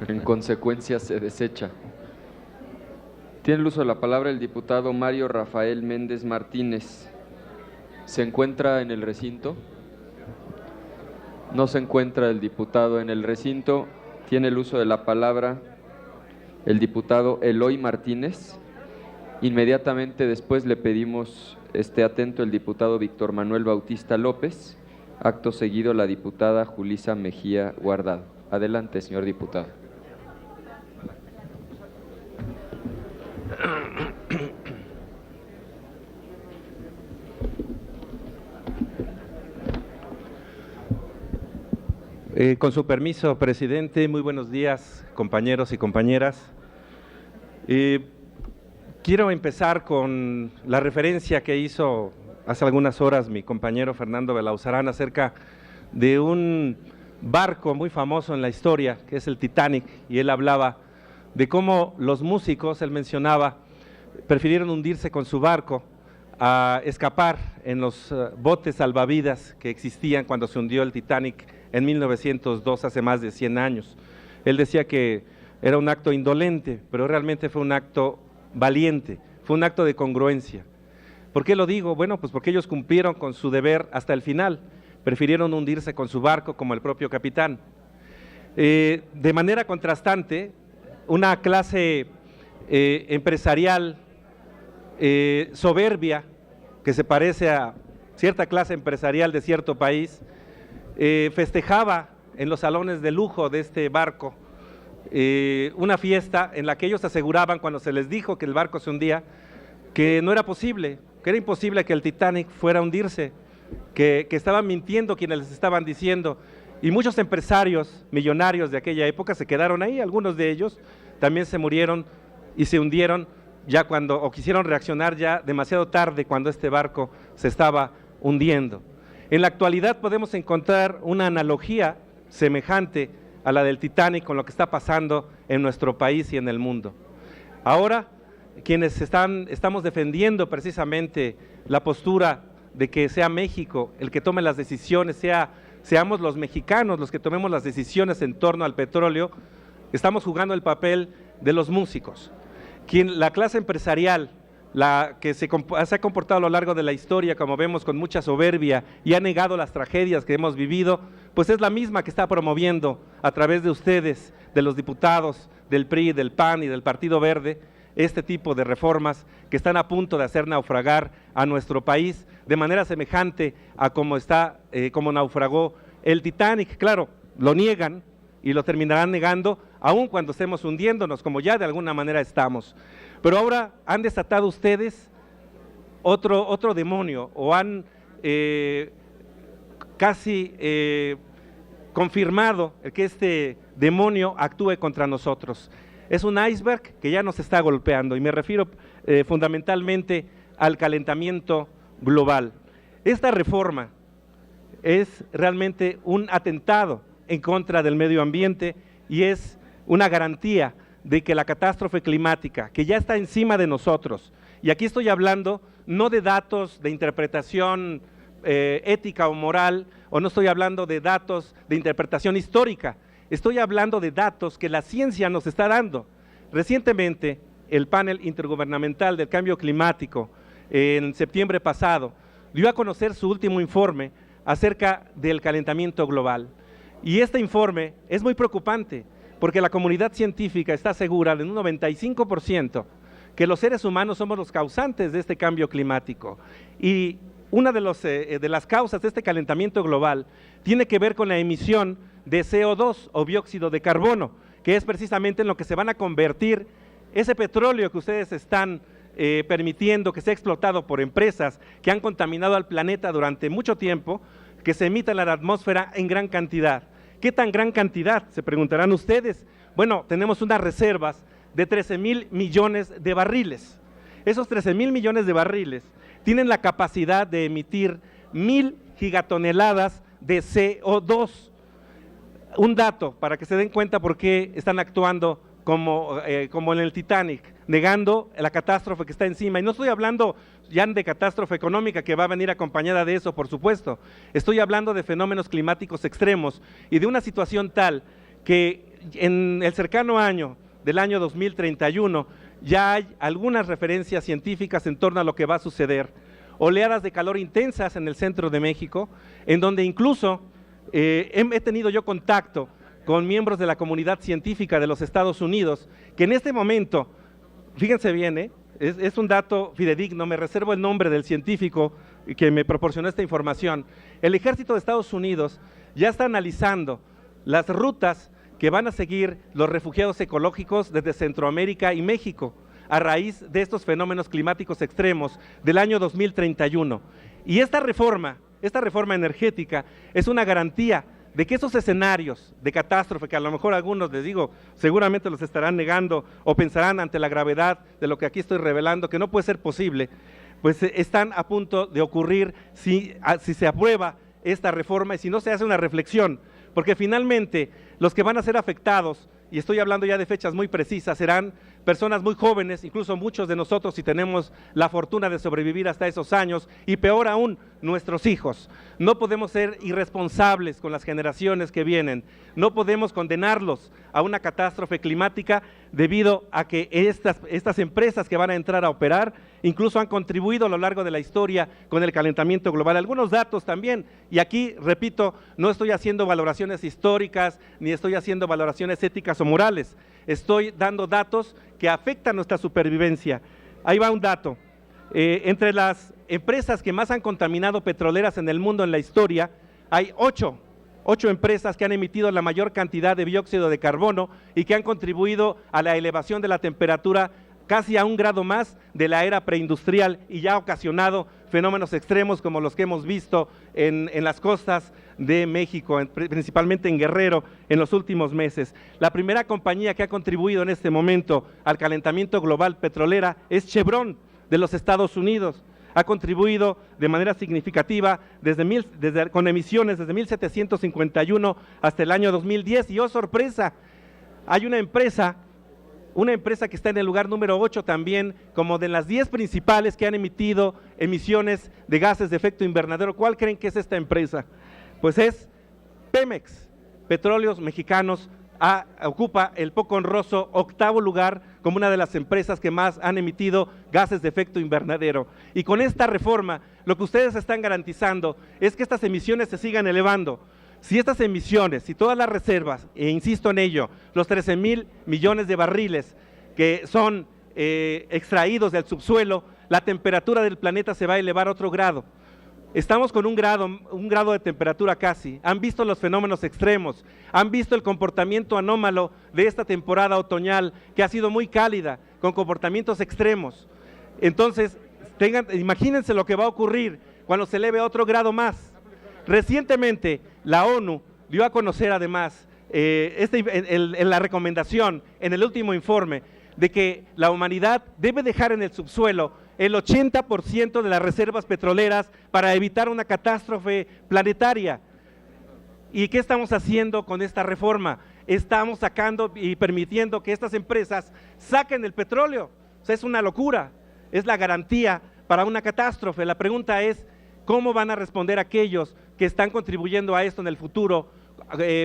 En consecuencia, se desecha. Tiene el uso de la palabra el diputado Mario Rafael Méndez Martínez. ¿Se encuentra en el recinto? No se encuentra el diputado en el recinto. Tiene el uso de la palabra el diputado Eloy Martínez. Inmediatamente después le pedimos esté atento el diputado Víctor Manuel Bautista López. Acto seguido la diputada Julisa Mejía Guardado. Adelante, señor diputado. Con su permiso, presidente, muy buenos días, compañeros y compañeras. Quiero empezar con la referencia que hizo hace algunas horas mi compañero Fernando Belauzarán acerca de un barco muy famoso en la historia, que es el Titanic, y él hablaba de cómo los músicos, él mencionaba, prefirieron hundirse con su barco a escapar en los botes salvavidas que existían cuando se hundió el Titanic en 1902, hace más de 100 años. Él decía que era un acto indolente, pero realmente fue un acto valiente, fue un acto de congruencia. ¿Por qué lo digo? Bueno, pues porque ellos cumplieron con su deber hasta el final, prefirieron hundirse con su barco como el propio capitán. De manera contrastante, una clase empresarial soberbia, que se parece a cierta clase empresarial de cierto país, festejaba en los salones de lujo de este barco una fiesta en la que ellos aseguraban, cuando se les dijo que el barco se hundía, que no era posible, que era imposible que el Titanic fuera a hundirse, que estaban mintiendo quienes les estaban diciendo, y muchos empresarios millonarios de aquella época se quedaron ahí, algunos de ellos también se murieron y se hundieron ya cuando, o quisieron reaccionar ya demasiado tarde cuando este barco se estaba hundiendo. En la actualidad podemos encontrar una analogía semejante a la del Titanic con lo que está pasando en nuestro país y en el mundo. Ahora, quienes estamos defendiendo precisamente la postura de que sea México el que tome las decisiones, seamos los mexicanos los que tomemos las decisiones en torno al petróleo, estamos jugando el papel de los músicos. La clase empresarial, la que se ha comportado a lo largo de la historia, como vemos, con mucha soberbia y ha negado las tragedias que hemos vivido, pues es la misma que está promoviendo a través de ustedes, de los diputados del PRI, del PAN y del Partido Verde, este tipo de reformas que están a punto de hacer naufragar a nuestro país de manera semejante a como naufragó el Titanic. Claro, lo niegan y lo terminarán negando, aun cuando estemos hundiéndonos, como ya de alguna manera estamos. Pero ahora han desatado ustedes otro demonio, o han casi confirmado que este demonio actúe contra nosotros. Es un iceberg que ya nos está golpeando, y me refiero fundamentalmente al calentamiento global. Esta reforma es realmente un atentado en contra del medio ambiente y es una garantía de que la catástrofe climática, que ya está encima de nosotros, y aquí estoy hablando no de datos de interpretación ética o moral, o no estoy hablando de datos de interpretación histórica, estoy hablando de datos que la ciencia nos está dando. Recientemente, el panel intergubernamental del cambio climático, en septiembre pasado, dio a conocer su último informe acerca del calentamiento global. Y este informe es muy preocupante, porque la comunidad científica está segura de un 95% que los seres humanos somos los causantes de este cambio climático. Y una de las causas de este calentamiento global tiene que ver con la emisión de CO2 o dióxido de carbono, que es precisamente en lo que se van a convertir ese petróleo que ustedes están permitiendo que sea explotado por empresas que han contaminado al planeta durante mucho tiempo, que se emita en la atmósfera en gran cantidad. ¿Qué tan gran cantidad?, se preguntarán ustedes. Bueno, tenemos unas reservas de 13,000 millones de barriles. Esos 13,000 millones de barriles tienen la capacidad de emitir 1,000 gigatoneladas de CO2. Un dato para que se den cuenta por qué están actuando como en el Titanic, negando la catástrofe que está encima. Y no estoy hablando ya de catástrofe económica, que va a venir acompañada de eso, por supuesto. Estoy hablando de fenómenos climáticos extremos y de una situación tal que en el cercano año del año 2031 ya hay algunas referencias científicas en torno a lo que va a suceder. Oleadas de calor intensas en el centro de México, en donde incluso he tenido yo contacto con miembros de la comunidad científica de los Estados Unidos, que en este momento, fíjense bien, es un dato fidedigno, me reservo el nombre del científico que me proporcionó esta información. El ejército de Estados Unidos ya está analizando las rutas que van a seguir los refugiados ecológicos desde Centroamérica y México a raíz de estos fenómenos climáticos extremos del año 2031. Y esta reforma energética es una garantía de que esos escenarios de catástrofe, que a lo mejor algunos, les digo, seguramente los estarán negando o pensarán ante la gravedad de lo que aquí estoy revelando, que no puede ser posible, pues están a punto de ocurrir si se aprueba esta reforma y si no se hace una reflexión, porque finalmente los que van a ser afectados, y estoy hablando ya de fechas muy precisas, serán personas muy jóvenes, incluso muchos de nosotros si tenemos la fortuna de sobrevivir hasta esos años, y peor aún, nuestros hijos. No podemos ser irresponsables con las generaciones que vienen, no podemos condenarlos a una catástrofe climática debido a que estas empresas que van a entrar a operar incluso han contribuido a lo largo de la historia con el calentamiento global. Algunos datos también, y aquí, repito, no estoy haciendo valoraciones históricas, ni estoy haciendo valoraciones éticas o morales, estoy dando datos que afectan nuestra supervivencia. Ahí va un dato, entre las empresas que más han contaminado petroleras en el mundo en la historia, hay ocho empresas que han emitido la mayor cantidad de dióxido de carbono y que han contribuido a la elevación de la temperatura casi a 1 grado más de la era preindustrial y ya ha ocasionado fenómenos extremos como los que hemos visto en las costas de México, principalmente en Guerrero, en los últimos meses. La primera compañía que ha contribuido en este momento al calentamiento global petrolera es Chevron, de los Estados Unidos. Ha contribuido de manera significativa con emisiones desde 1751 hasta el año 2010, y oh sorpresa, hay una empresa que está en el lugar número 8 también, como de las 10 principales que han emitido emisiones de gases de efecto invernadero. ¿Cuál creen que es esta empresa? Pues es Pemex, Petróleos Mexicanos, ocupa el poco honroso 8º lugar como una de las empresas que más han emitido gases de efecto invernadero. Y con esta reforma, lo que ustedes están garantizando es que estas emisiones se sigan elevando. Si estas emisiones, si todas las reservas, e insisto en ello, los 13,000 millones de barriles que son extraídos del subsuelo, la temperatura del planeta se va a elevar otro grado. Estamos con un grado de temperatura casi. Han visto los fenómenos extremos, han visto el comportamiento anómalo de esta temporada otoñal que ha sido muy cálida, con comportamientos extremos. Entonces, imagínense lo que va a ocurrir cuando se eleve otro grado más. Recientemente, la ONU dio a conocer además en la recomendación, en el último informe, de que la humanidad debe dejar en el subsuelo el 80% de las reservas petroleras para evitar una catástrofe planetaria. ¿Y qué estamos haciendo con esta reforma? Estamos sacando y permitiendo que estas empresas saquen el petróleo. O sea, es una locura, es la garantía para una catástrofe. La pregunta es, ¿cómo van a responder aquellos que están contribuyendo a esto en el futuro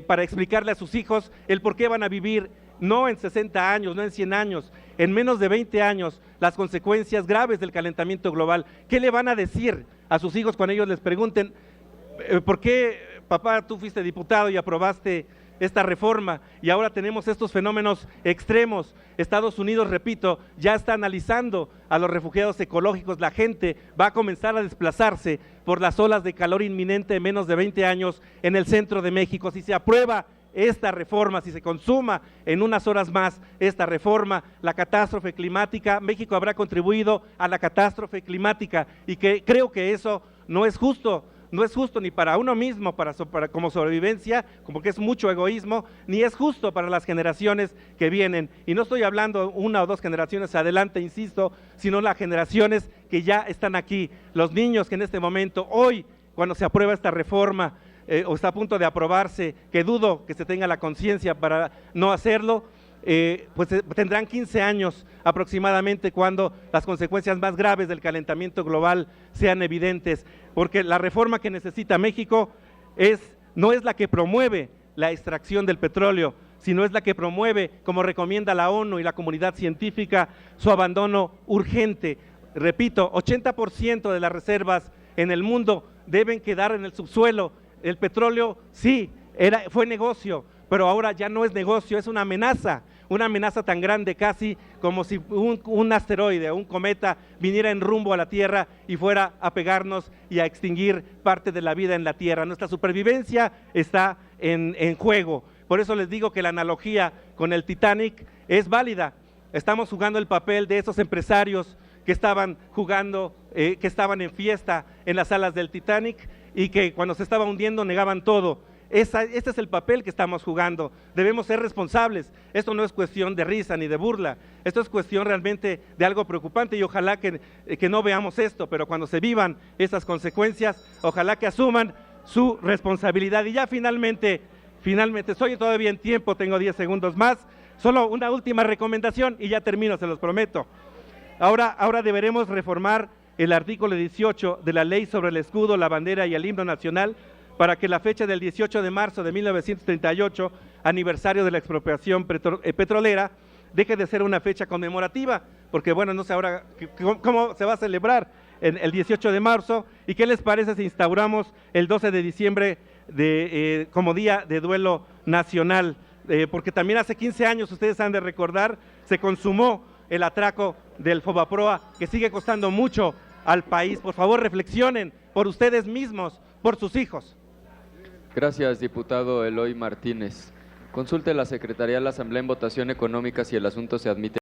para explicarle a sus hijos el por qué van a vivir no en 60 años, no en 100 años, en menos de 20 años, las consecuencias graves del calentamiento global? ¿Qué le van a decir a sus hijos cuando ellos les pregunten, ¿por qué, papá, tú fuiste diputado y aprobaste esta reforma y ahora tenemos estos fenómenos extremos? Estados Unidos, repito, ya está analizando a los refugiados ecológicos. La gente va a comenzar a desplazarse por las olas de calor inminente en menos de 20 años en el centro de México. Si se aprueba esta reforma, si se consuma en unas horas más esta reforma, la catástrofe climática, México habrá contribuido a la catástrofe climática, y que creo que eso no es justo. No es justo ni para uno mismo, para como sobrevivencia, como que es mucho egoísmo, ni es justo para las generaciones que vienen. Y no estoy hablando 1 o 2 generaciones adelante, insisto, sino las generaciones que ya están aquí, los niños que en este momento, hoy, cuando se aprueba esta reforma, o está a punto de aprobarse, que dudo que se tenga la conciencia para no hacerlo, pues tendrán 15 años aproximadamente cuando las consecuencias más graves del calentamiento global sean evidentes, porque la reforma que necesita México no es la que promueve la extracción del petróleo, sino es la que promueve, como recomienda la ONU y la comunidad científica, su abandono urgente. Repito, 80% de las reservas en el mundo deben quedar en el subsuelo. El petróleo sí, fue negocio, pero ahora ya no es negocio, es una amenaza tan grande casi como si un asteroide o un cometa viniera en rumbo a la Tierra y fuera a pegarnos y a extinguir parte de la vida en la Tierra. Nuestra supervivencia está en juego. Por eso les digo que la analogía con el Titanic es válida. Estamos jugando el papel de esos empresarios que estaban jugando, que estaban en fiesta en las salas del Titanic y que cuando se estaba hundiendo negaban todo. Este es el papel que estamos jugando. Debemos ser responsables. Esto no es cuestión de risa ni de burla. Esto es cuestión realmente de algo preocupante y ojalá que no veamos esto, pero cuando se vivan esas consecuencias, ojalá que asuman su responsabilidad. Y ya finalmente, estoy todavía en tiempo, tengo 10 segundos más. Solo una última recomendación y ya termino, se los prometo. Ahora deberemos reformar el artículo 18 de la Ley sobre el Escudo, la Bandera y el Himno Nacional para que la fecha del 18 de marzo de 1938, aniversario de la expropiación petrolera, deje de ser una fecha conmemorativa, porque bueno, no sé ahora cómo se va a celebrar el 18 de marzo, y qué les parece si instauramos el 12 de diciembre como Día de Duelo Nacional, porque también hace 15 años, ustedes han de recordar, se consumó el atraco del Fobaproa, que sigue costando mucho al país. Por favor, reflexionen por ustedes mismos, por sus hijos. Gracias, diputado Eloy Martínez. Consulte la Secretaría de la Asamblea en votación económica si el asunto se admite.